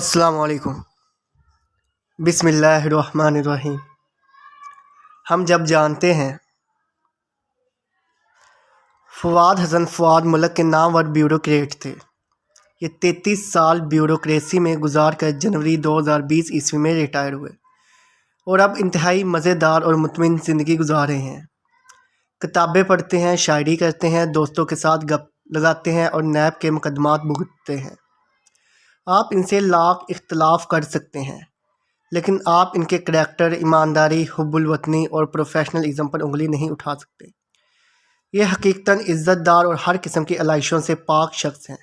السلام علیکم۔ بسم اللہ الرحمن الرحیم۔ ہم جب جانتے ہیں فواد حسن فواد ملک کے نامور بیوروکریٹ تھے۔ یہ 33 سال بیوروکریسی میں گزار کر جنوری 2020 عیسوی میں ریٹائر ہوئے اور اب انتہائی مزیدار اور مطمئن زندگی گزار رہے ہیں۔ کتابیں پڑھتے ہیں، شاعری کرتے ہیں، دوستوں کے ساتھ گپ لگاتے ہیں اور نیب کے مقدمات بھگتتے ہیں۔ آپ ان سے لاکھ اختلاف کر سکتے ہیں، لیکن آپ ان کے کریکٹر، ایمانداری، حب الوطنی اور پروفیشنلزم پر انگلی نہیں اٹھا سکتے۔ یہ حقیقتاً عزت دار اور ہر قسم کی علائشوں سے پاک شخص ہیں۔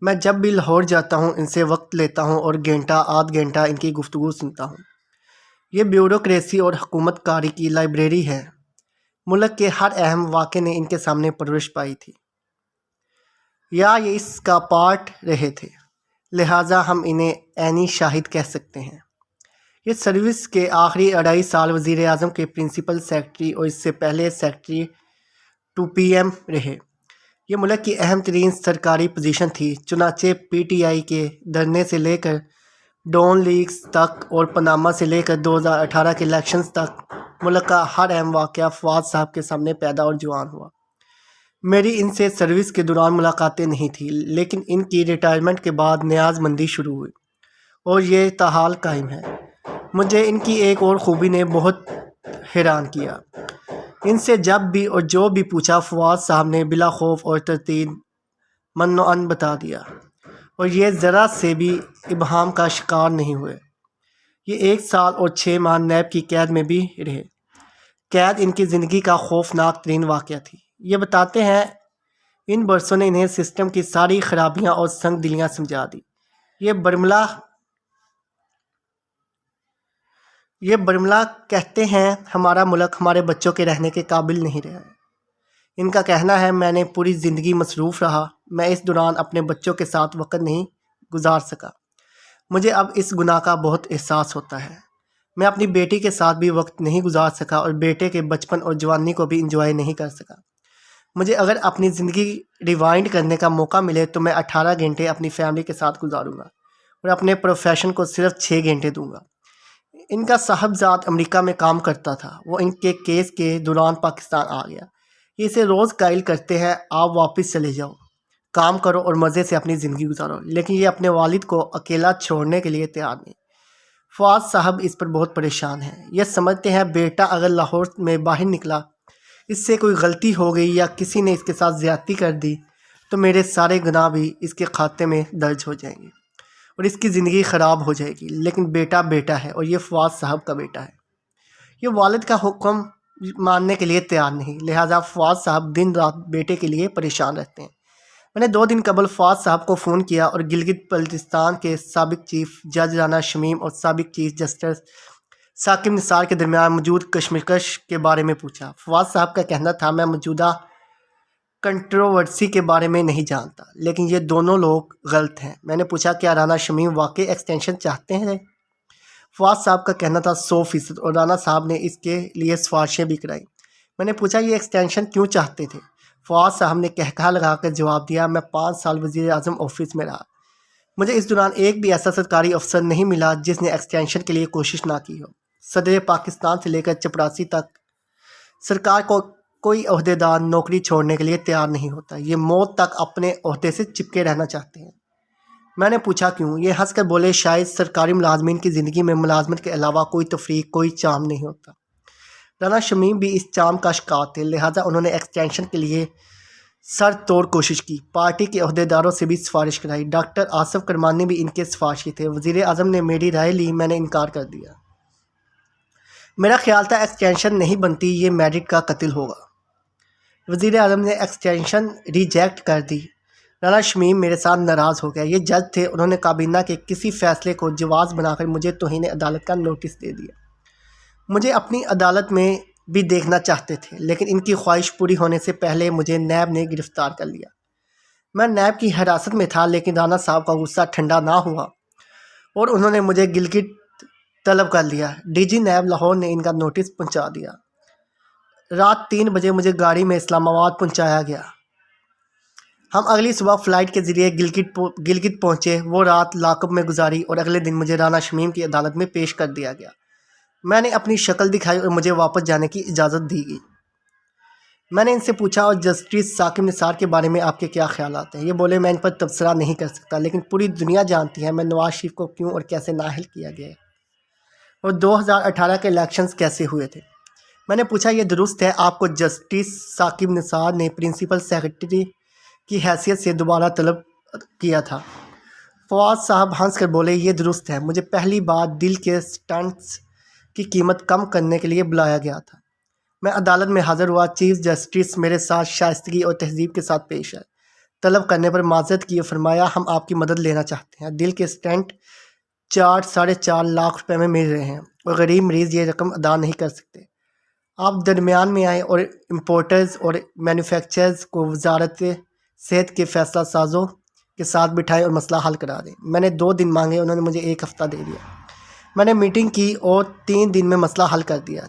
میں جب بھی لاہور جاتا ہوں ان سے وقت لیتا ہوں اور گھنٹہ آدھ گھنٹہ ان کی گفتگو سنتا ہوں۔ یہ بیوروکریسی اور حکومت کاری کی لائبریری ہے۔ ملک کے ہر اہم واقعے نے ان کے سامنے پرورش پائی تھی، یا یہ اس کا پارٹ رہے تھے، لہٰذا ہم انہیں عینی شاہد کہہ سکتے ہیں۔ یہ سروس کے آخری 2.5 سال وزیر اعظم کے پرنسپل سیکرٹری اور اس سے پہلے سیکرٹری ٹو پی ایم رہے۔ یہ ملک کی اہم ترین سرکاری پوزیشن تھی، چنانچہ پی ٹی آئی کے دھرنے سے لے کر ڈون لیکس تک اور پاناما سے لے کر 2018 کے الیکشنز تک ملک کا ہر اہم واقعہ فواد صاحب کے سامنے پیدا اور جوان ہوا۔ میری ان سے سروس کے دوران ملاقاتیں نہیں تھیں، لیکن ان کی ریٹائرمنٹ کے بعد نیاز مندی شروع ہوئی اور یہ تاحال قائم ہے۔ مجھے ان کی ایک اور خوبی نے بہت حیران کیا۔ ان سے جب بھی اور جو بھی پوچھا، فواد صاحب نے بلا خوف اور تردید منوعاً بتا دیا، اور یہ ذرا سے بھی ابہام کا شکار نہیں ہوئے۔ یہ 1 سال اور 6 ماہ نیب کی قید میں بھی رہے۔ قید ان کی زندگی کا خوفناک ترین واقعہ تھی۔ یہ بتاتے ہیں ان برسوں نے انہیں سسٹم کی ساری خرابیاں اور سنگ دلیاں سمجھا دی۔ یہ برملا کہتے ہیں ہمارا ملک ہمارے بچوں کے رہنے کے قابل نہیں رہا ہے۔ ان کا کہنا ہے میں نے پوری زندگی مصروف رہا، میں اس دوران اپنے بچوں کے ساتھ وقت نہیں گزار سکا۔ مجھے اب اس گناہ کا بہت احساس ہوتا ہے۔ میں اپنی بیٹی کے ساتھ بھی وقت نہیں گزار سکا اور بیٹے کے بچپن اور جوانی کو بھی انجوائے نہیں کر سکا۔ مجھے اگر اپنی زندگی ریوائنڈ کرنے کا موقع ملے تو میں 18 گھنٹے اپنی فیملی کے ساتھ گزاروں گا اور اپنے پروفیشن کو صرف 6 گھنٹے دوں گا۔ ان کا صاحبزاد امریکہ میں کام کرتا تھا، وہ ان کے کیس کے دوران پاکستان آ گیا۔ یہ اسے روز قائل کرتے ہیں آپ واپس چلے جاؤ، کام کرو اور مزے سے اپنی زندگی گزارو، لیکن یہ اپنے والد کو اکیلا چھوڑنے کے لیے تیار نہیں۔ فواد صاحب اس پر بہت پریشان ہیں۔ یہ سمجھتے ہیں بیٹا اگر لاہور میں باہر نکلا، اس سے کوئی غلطی ہو گئی یا کسی نے اس کے ساتھ زیادتی کر دی تو میرے سارے گناہ بھی اس کے کھاتے میں درج ہو جائیں گے اور اس کی زندگی خراب ہو جائے گی۔ لیکن بیٹا بیٹا ہے اور یہ فواد صاحب کا بیٹا ہے۔ یہ والد کا حکم ماننے کے لیے تیار نہیں، لہٰذا فواد صاحب دن رات بیٹے کے لیے پریشان رہتے ہیں۔ میں نے 2 دن قبل فواد صاحب کو فون کیا اور گلگت بلتستان کے سابق چیف جج رانا شمیم اور سابق چیف جسٹس ثاقب نثار کے درمیان موجود کشمکش کے بارے میں پوچھا۔ فواد صاحب کا کہنا تھا میں موجودہ کنٹروورسی کے بارے میں نہیں جانتا، لیکن یہ دونوں لوگ غلط ہیں۔ میں نے پوچھا کیا رانا شمیم واقعی ایکسٹینشن چاہتے ہیں؟ فواد صاحب کا کہنا تھا 100% اور رانا صاحب نے اس کے لیے سفارشیں بھی کرائی۔ میں نے پوچھا یہ ایکسٹینشن کیوں چاہتے تھے؟ فواد صاحب نے کہکہا لگا کر جواب دیا میں 5 سال وزیر اعظم آفس میں رہا، مجھے اس دوران ایک بھی ایسا سرکاری افسر نہیں ملا جس نے ایکسٹینشن کے لیے کوشش نہ کی ہو۔ صدر پاکستان سے لے کر چپڑاسی تک سرکار کو کوئی عہدیدار نوکری چھوڑنے کے لیے تیار نہیں ہوتا، یہ موت تک اپنے عہدے سے چپکے رہنا چاہتے ہیں۔ میں نے پوچھا کیوں؟ یہ ہنس کر بولے شاید سرکاری ملازمین کی زندگی میں ملازمت کے علاوہ کوئی تفریح، کوئی چام نہیں ہوتا۔ رانا شمیم بھی اس چام کا شکار تھے، لہٰذا انہوں نے ایکسٹینشن کے لیے سر توڑ کوشش کی، پارٹی کے عہدیداروں سے بھی سفارش کرائی۔ ڈاکٹر آصف کرمانی بھی ان کے سفارشی تھے۔ وزیر اعظم نے میری رائے لی، میں نے انکار کر دیا۔ میرا خیال تھا ایکسٹینشن نہیں بنتی، یہ میرٹ کا قتل ہوگا۔ وزیر اعظم نے ایکسٹینشن ریجیکٹ کر دی۔ رانا شمیم میرے ساتھ ناراض ہو گیا۔ یہ جج تھے، انہوں نے کابینہ کے کسی فیصلے کو جواز بنا کر مجھے توہین عدالت کا نوٹس دے دیا۔ مجھے اپنی عدالت میں بھی دیکھنا چاہتے تھے، لیکن ان کی خواہش پوری ہونے سے پہلے مجھے نیب نے گرفتار کر لیا۔ میں نیب کی حراست میں تھا، لیکن رانا صاحب کا غصہ ٹھنڈا نہ ہوا اور انہوں نے مجھے گلگت طلب کر لیا۔ ڈی جی نیب لاہور نے ان کا نوٹس پہنچا دیا۔ رات 3 بجے مجھے گاڑی میں اسلام آباد پہنچایا گیا۔ ہم اگلی صبح فلائٹ کے ذریعے گلگت پہنچے۔ وہ رات لاکب میں گزاری اور اگلے دن مجھے رانا شمیم کی عدالت میں پیش کر دیا گیا۔ میں نے اپنی شکل دکھائی اور مجھے واپس جانے کی اجازت دی گئی۔ میں نے ان سے پوچھا اور جسٹس ثاقب نثار کے بارے میں آپ کے کیا خیالات ہیں؟ یہ بولے میں ان پر تبصرہ نہیں کر سکتا، لیکن پوری دنیا جانتی ہے میں نواز شریف کو کیوں اور کیسے نااہل کیا گیا ہے اور 2018 کے الیکشنز کیسے ہوئے تھے۔ میں نے پوچھا یہ درست ہے آپ کو جسٹس ثاقب نثار نے پرنسپل سیکرٹری کی حیثیت سے دوبارہ طلب کیا تھا؟ فواد صاحب ہنس کر بولے یہ درست ہے، مجھے پہلی بار دل کے سٹنٹس کی قیمت کم کرنے کے لیے بلایا گیا تھا۔ میں عدالت میں حاضر ہوا۔ چیف جسٹس میرے ساتھ شائستگی اور تہذیب کے ساتھ پیش آئے۔ طلب کرنے پر معذرت کی، فرمایا ہم آپ کی مدد لینا چاہتے ہیں۔ دل کے سٹنٹ 4.5 لاکھ روپے میں مل رہے ہیں اور غریب مریض یہ رقم ادا نہیں کر سکتے۔ آپ درمیان میں آئے اور امپورٹرز اور مینوفیکچررز کو وزارت صحت کے فیصلہ سازوں کے ساتھ بٹھائیں اور مسئلہ حل کرا دیں۔ میں نے 2 دن مانگے، انہوں نے مجھے 1 ہفتہ دے دیا۔ میں نے میٹنگ کی اور 3 دن میں مسئلہ حل کر دیا۔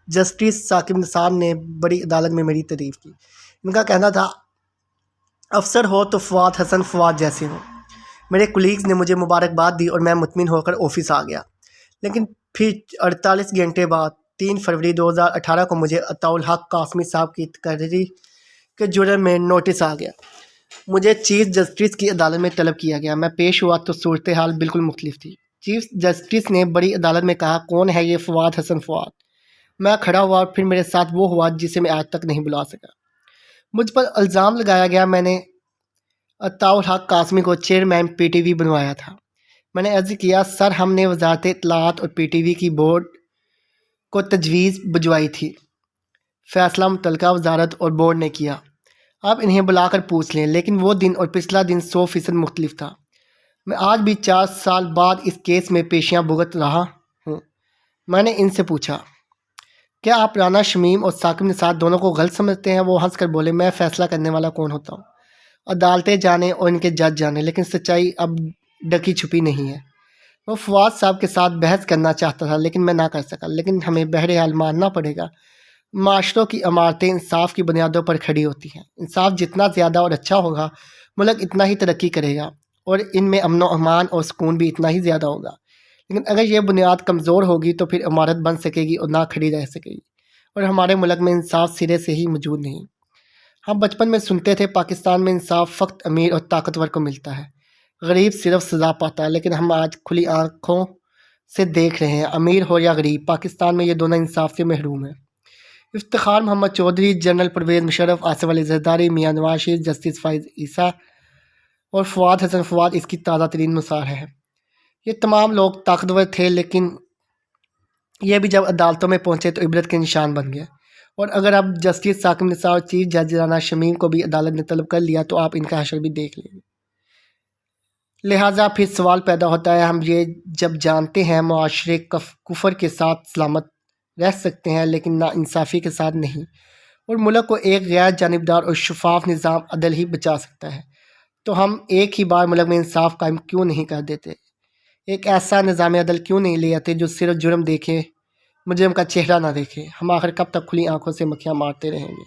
جسٹس ثاقب نثار نے بڑی عدالت میں میری تعریف کی۔ ان کا کہنا تھا افسر ہو تو فواد حسن فواد جیسے ہو۔ میرے کولیگز نے مجھے مبارکباد دی اور میں مطمئن ہو کر آفس آ گیا۔ لیکن پھر 48 گھنٹے بعد 3 فروری 2018 کو مجھے عطاء الحق قاسمی صاحب کی تقرری کے جرم میں نوٹس آ گیا۔ مجھے چیف جسٹس کی عدالت میں طلب کیا گیا۔ میں پیش ہوا تو صورتحال بالکل مختلف تھی۔ چیف جسٹس نے بڑی عدالت میں کہا کون ہے یہ فواد حسن فواد؟ میں کھڑا ہوا اور پھر میرے ساتھ وہ ہوا جسے میں آج تک نہیں بلا سکا۔ مجھ پر الزام لگایا گیا میں نے عطاء الحق قاسمی کو چیئرمین پی ٹی وی بنوایا تھا۔ میں نے عرض کیا سر ہم نے وزارت اطلاعات اور پی ٹی وی کی بورڈ کو تجویز بھجوائی تھی، فیصلہ متعلقہ وزارت اور بورڈ نے کیا، آپ انہیں بلا کر پوچھ لیں۔ لیکن وہ دن اور پچھلا دن 100% مختلف تھا۔ میں آج بھی 4 سال بعد اس کیس میں پیشیاں بھگت رہا ہوں۔ میں نے ان سے پوچھا کیا آپ رانا شمیم اور ثاقب نثار دونوں کو غلط سمجھتے ہیں؟ وہ ہنس کر بولے میں فیصلہ کرنے والا کون ہوتا ہوں، عدالتیں جانے اور ان کے جج جانے، لیکن سچائی اب ڈکی چھپی نہیں ہے۔ وہ فواد صاحب کے ساتھ بحث کرنا چاہتا تھا لیکن میں نہ کر سکا، لیکن ہمیں بہرحال ماننا پڑے گا معاشروں کی عمارتیں انصاف کی بنیادوں پر کھڑی ہوتی ہیں۔ انصاف جتنا زیادہ اور اچھا ہوگا ملک اتنا ہی ترقی کرے گا اور ان میں امن و امان اور سکون بھی اتنا ہی زیادہ ہوگا۔ لیکن اگر یہ بنیاد کمزور ہوگی تو پھر عمارت بن سکے گی اور نہ کھڑی رہ سکے گی، اور ہمارے ملک میں انصاف سرے سے ہی موجود نہیں۔ ہم بچپن میں سنتے تھے پاکستان میں انصاف فقط امیر اور طاقتور کو ملتا ہے، غریب صرف سزا پاتا ہے، لیکن ہم آج کھلی آنکھوں سے دیکھ رہے ہیں امیر ہو یا غریب پاکستان میں یہ دونوں انصاف سے محروم ہیں۔ افتخار محمد چودھری، جنرل پرویز مشرف، آصف علی زرداری، میاں نواز شریف، جسٹس فائز عیسیٰ اور فواد حسن فواد اس کی تازہ ترین مثال ہے۔ یہ تمام لوگ طاقتور تھے لیکن یہ بھی جب عدالتوں میں پہنچے تو عبرت کے نشان بن گئے، اور اگر اب جسٹس ثاقب نثار اور چیف جج رانا شمیم کو بھی عدالت نے طلب کر لیا تو آپ ان کا حشر بھی دیکھ لیں گے۔ لہٰذا پھر سوال پیدا ہوتا ہے ہم یہ جب جانتے ہیں معاشرے کفر کے ساتھ سلامت رہ سکتے ہیں لیکن نا انصافی کے ساتھ نہیں، اور ملک کو ایک غیر جانبدار اور شفاف نظام عدل ہی بچا سکتا ہے، تو ہم ایک ہی بار ملک میں انصاف قائم کیوں نہیں کر دیتے؟ ایک ایسا نظام عدل کیوں نہیں لے آتے جو صرف جرم دیکھے، مجرم کا چہرہ نہ دیکھے؟ ہم آخر کب تک کھلی آنکھوں سے مکھیاں مارتے رہیں گے؟